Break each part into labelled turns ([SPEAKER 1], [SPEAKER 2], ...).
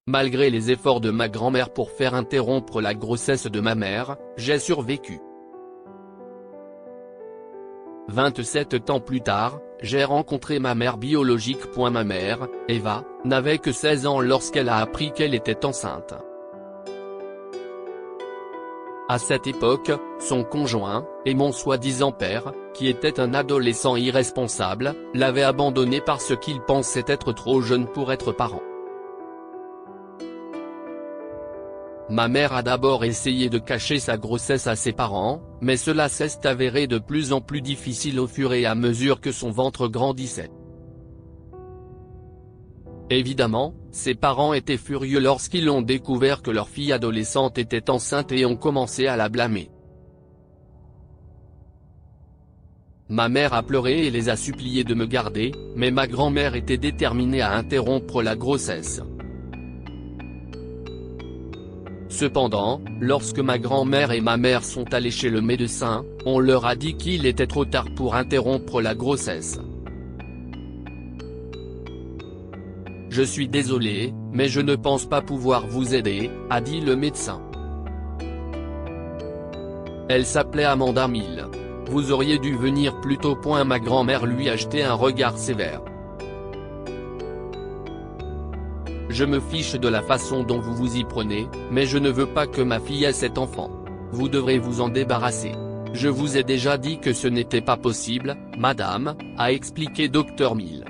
[SPEAKER 1] Malgré les efforts de ma grand-mère pour faire interrompre la grossesse de ma mère, j'ai survécu. 27 ans plus tard, j'ai rencontré ma mère biologique. Ma mère, Eva, n'avait que 16 ans lorsqu'elle a appris qu'elle était enceinte. À cette époque, son conjoint, et mon soi-disant père, qui était un adolescent irresponsable, l'avait abandonnée parce qu'il pensait être trop jeune pour être parent. Ma mère a d'abord essayé de cacher sa grossesse à ses parents, mais cela s'est avéré de plus en plus difficile au fur et à mesure que son ventre grandissait. Évidemment, ses parents étaient furieux lorsqu'ils ont découvert que leur fille adolescente était enceinte et ont commencé à la blâmer. Ma mère a pleuré et les a suppliés de me garder, mais ma grand-mère était déterminée à interrompre la grossesse. Cependant, lorsque ma grand-mère et ma mère sont allées chez le médecin, on leur a dit qu'il était trop tard pour interrompre la grossesse. Je suis désolé, mais je ne pense pas pouvoir vous aider, a dit le médecin. Elle s'appelait Amanda Mill. Vous auriez dû venir plus tôt. Ma grand-mère lui a jeté un regard sévère. Je me fiche de la façon dont vous vous y prenez, mais je ne veux pas que ma fille ait cet enfant. Vous devrez vous en débarrasser. Je vous ai déjà dit que ce n'était pas possible, madame, a expliqué Dr Mill.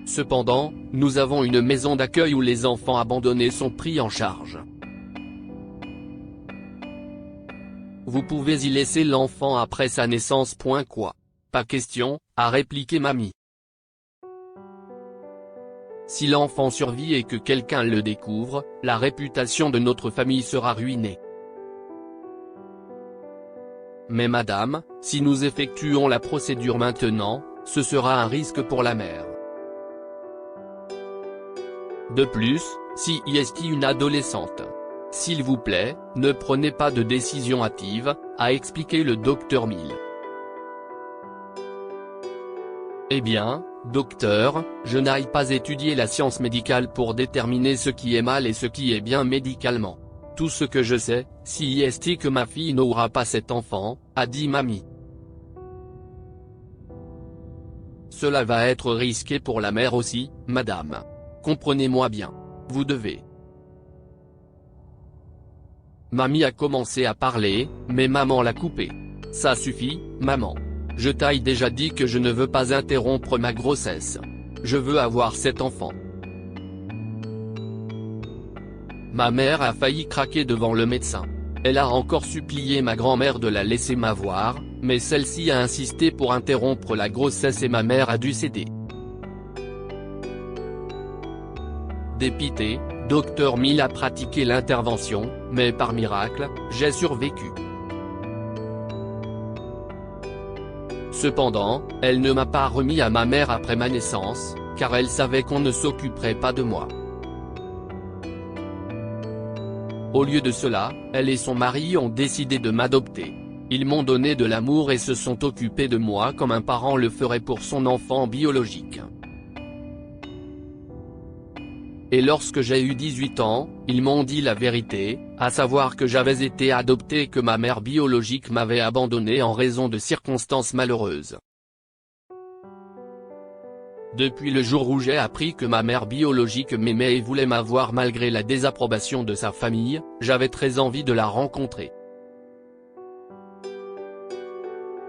[SPEAKER 1] Cependant, nous avons une maison d'accueil où les enfants abandonnés sont pris en charge. Vous pouvez y laisser l'enfant après sa naissance. Quoi. Pas question, a répliqué mamie. Si l'enfant survit et que quelqu'un le découvre, la réputation de notre famille sera ruinée. Mais madame, si nous effectuons la procédure maintenant, ce sera un risque pour la mère. De plus, si est une adolescente. S'il vous plaît, ne prenez pas de décision hâtive, a expliqué le docteur Mill. Eh bien, docteur, je n'aille pas étudier la science médicale pour déterminer ce qui est mal et ce qui est bien médicalement. Tout ce que je sais, si est que ma fille n'aura pas cet enfant, a dit mamie. Cela va être risqué pour la mère aussi, madame. Comprenez-moi bien. Vous devez. Mamie a commencé à parler, mais maman l'a coupé. Ça suffit, maman. Je t'ai déjà dit que je ne veux pas interrompre ma grossesse. Je veux avoir cet enfant. Ma mère a failli craquer devant le médecin. Elle a encore supplié ma grand-mère de la laisser m'avoir, mais celle-ci a insisté pour interrompre la grossesse et ma mère a dû céder. Dépité, Dr Mill a pratiqué l'intervention, mais par miracle, j'ai survécu. Cependant, elle ne m'a pas remis à ma mère après ma naissance, car elle savait qu'on ne s'occuperait pas de moi. Au lieu de cela, elle et son mari ont décidé de m'adopter. Ils m'ont donné de l'amour et se sont occupés de moi comme un parent le ferait pour son enfant biologique. Et lorsque j'ai eu 18 ans, ils m'ont dit la vérité, à savoir que j'avais été adopté et que ma mère biologique m'avait abandonné en raison de circonstances malheureuses. Depuis le jour où j'ai appris que ma mère biologique m'aimait et voulait m'avoir malgré la désapprobation de sa famille, j'avais très envie de la rencontrer.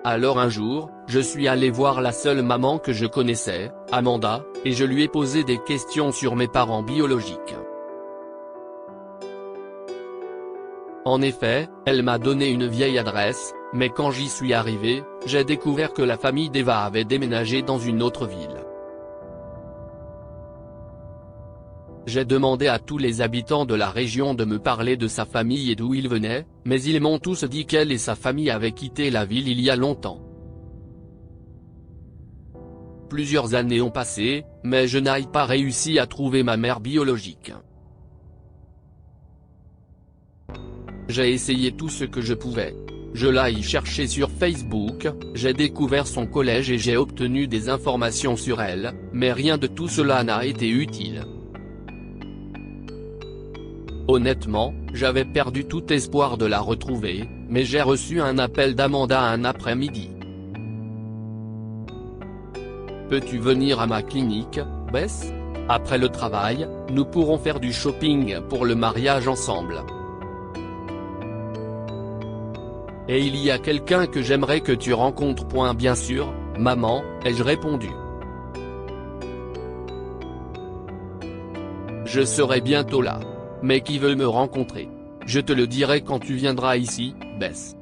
[SPEAKER 1] Alors un jour, je suis allé voir la seule maman que je connaissais, Amanda, et je lui ai posé des questions sur mes parents biologiques. En effet, elle m'a donné une vieille adresse, mais quand j'y suis arrivé, j'ai découvert que la famille d'Eva avait déménagé dans une autre ville. J'ai demandé à tous les habitants de la région de me parler de sa famille et d'où ils venaient, mais ils m'ont tous dit qu'elle et sa famille avaient quitté la ville il y a longtemps. Plusieurs années ont passé, mais je n'ai pas réussi à trouver ma mère biologique. J'ai essayé tout ce que je pouvais. Je l'ai cherché sur Facebook, j'ai découvert son collège et j'ai obtenu des informations sur elle, mais rien de tout cela n'a été utile. Honnêtement, j'avais perdu tout espoir de la retrouver, mais j'ai reçu un appel d'Amanda un après-midi. Peux-tu venir à ma clinique, Bess? Après le travail, nous pourrons faire du shopping pour le mariage ensemble. Et il y a quelqu'un que j'aimerais que tu rencontres. Bien sûr, maman, ai-je répondu. Je serai bientôt là. Mais qui veut me rencontrer? Je te le dirai quand tu viendras ici, Bess.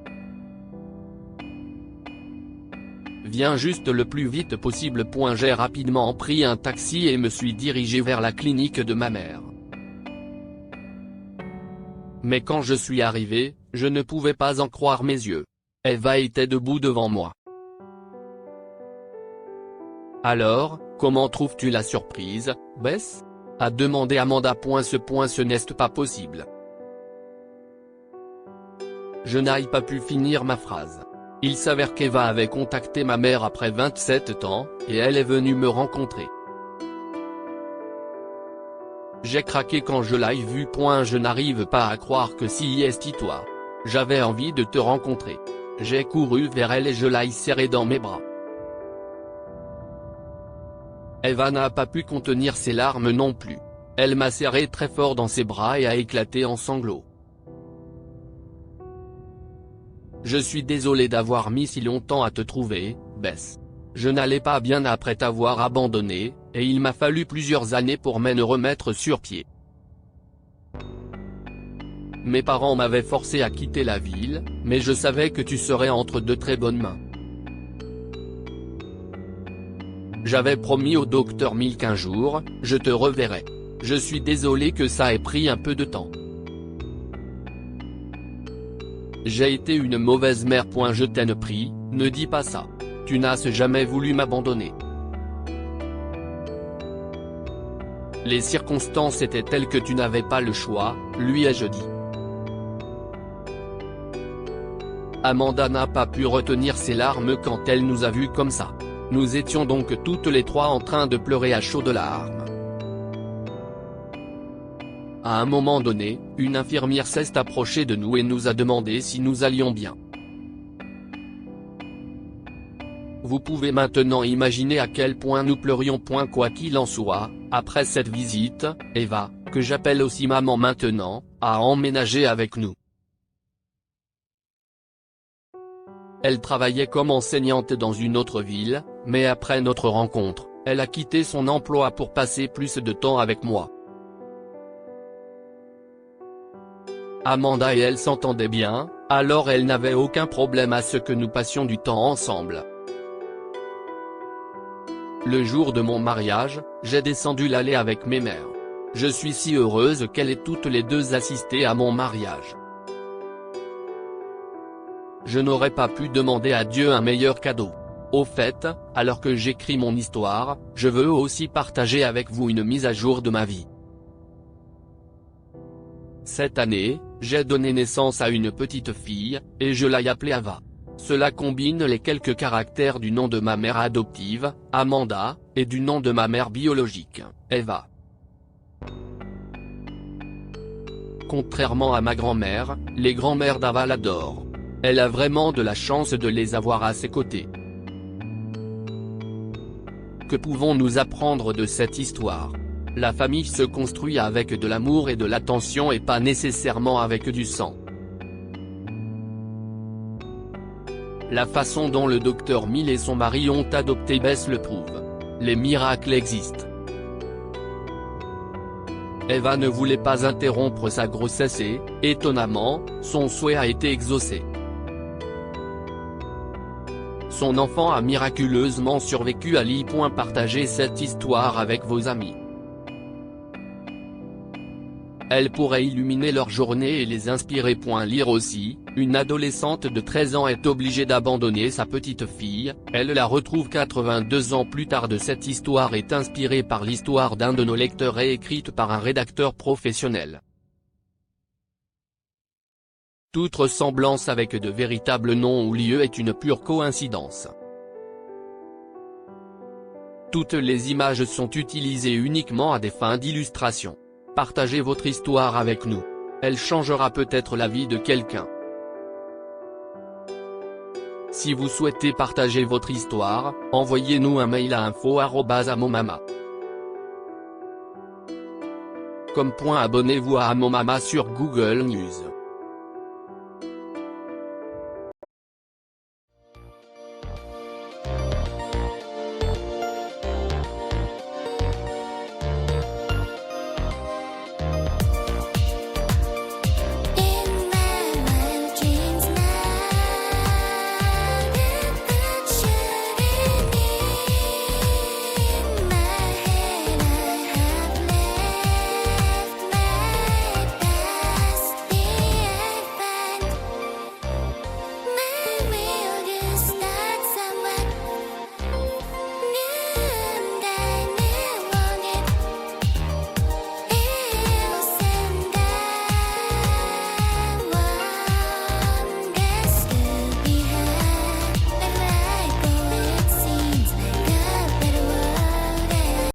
[SPEAKER 1] Viens juste le plus vite possible. J'ai rapidement pris un taxi et me suis dirigé vers la clinique de ma mère. Mais quand je suis arrivé, je ne pouvais pas en croire mes yeux. Eva était debout devant moi. Alors, comment trouves-tu la surprise, Bess? A demandé Amanda. Ce n'est pas possible. Je n'ai pas pu finir ma phrase. Il s'avère qu'Eva avait contacté ma mère après 27 ans, et elle est venue me rencontrer. J'ai craqué quand je l'ai vue. Je n'arrive pas à croire que si est toi. J'avais envie de te rencontrer. J'ai couru vers elle et je l'ai serrée dans mes bras. Eva n'a pas pu contenir ses larmes non plus. Elle m'a serré très fort dans ses bras et a éclaté en sanglots. Je suis désolé d'avoir mis si longtemps à te trouver, Bess. Je n'allais pas bien après t'avoir abandonné, et il m'a fallu plusieurs années pour me remettre sur pied. Mes parents m'avaient forcé à quitter la ville, mais je savais que tu serais entre de très bonnes mains. J'avais promis au docteur Mill qu'un jour, je te reverrai. Je suis désolé que ça ait pris un peu de temps. J'ai été une mauvaise mère. Je t'en prie, ne dis pas ça. Tu n'as jamais voulu m'abandonner. Les circonstances étaient telles que tu n'avais pas le choix, lui ai-je dit. Amanda n'a pas pu retenir ses larmes quand elle nous a vus comme ça. Nous étions donc toutes les trois en train de pleurer à chaudes larmes. À un moment donné, une infirmière s'est approchée de nous et nous a demandé si nous allions bien. Vous pouvez maintenant imaginer à quel point nous pleurions. Quoi qu'il en soit, après cette visite, Eva, que j'appelle aussi maman maintenant, a emménagé avec nous. Elle travaillait comme enseignante dans une autre ville, mais après notre rencontre, elle a quitté son emploi pour passer plus de temps avec moi. Amanda et elle s'entendaient bien, alors elle n'avait aucun problème à ce que nous passions du temps ensemble. Le jour de mon mariage, j'ai descendu l'allée avec mes mères. Je suis si heureuse qu'elles aient toutes les deux assisté à mon mariage. Je n'aurais pas pu demander à Dieu un meilleur cadeau. Au fait, alors que j'écris mon histoire, je veux aussi partager avec vous une mise à jour de ma vie. Cette année, j'ai donné naissance à une petite fille, et je l'ai appelée Ava. Cela combine les quelques caractères du nom de ma mère adoptive, Amanda, et du nom de ma mère biologique, Eva. Contrairement à ma grand-mère, les grands-mères d'Ava l'adorent. Elle a vraiment de la chance de les avoir à ses côtés. Que pouvons-nous apprendre de cette histoire? La famille se construit avec de l'amour et de l'attention et pas nécessairement avec du sang. La façon dont le docteur Mill et son mari ont adopté Bess le prouve. Les miracles existent. Eva ne voulait pas interrompre sa grossesse et, étonnamment, son souhait a été exaucé. Son enfant a miraculeusement survécu à l'île. Partagez cette histoire avec vos amis. Elle pourrait illuminer leur journée et les inspirer. Lire aussi, une adolescente de 13 ans est obligée d'abandonner sa petite fille, elle la retrouve 82 ans plus tard. Cette histoire est inspirée par l'histoire d'un de nos lecteurs et écrite par un rédacteur professionnel. Toute ressemblance avec de véritables noms ou lieux est une pure coïncidence. Toutes les images sont utilisées uniquement à des fins d'illustration. Partagez votre histoire avec nous. Elle changera peut-être la vie de quelqu'un. Si vous souhaitez partager votre histoire, envoyez-nous un mail à info@amomama.com. Abonnez-vous à Amomama sur Google News.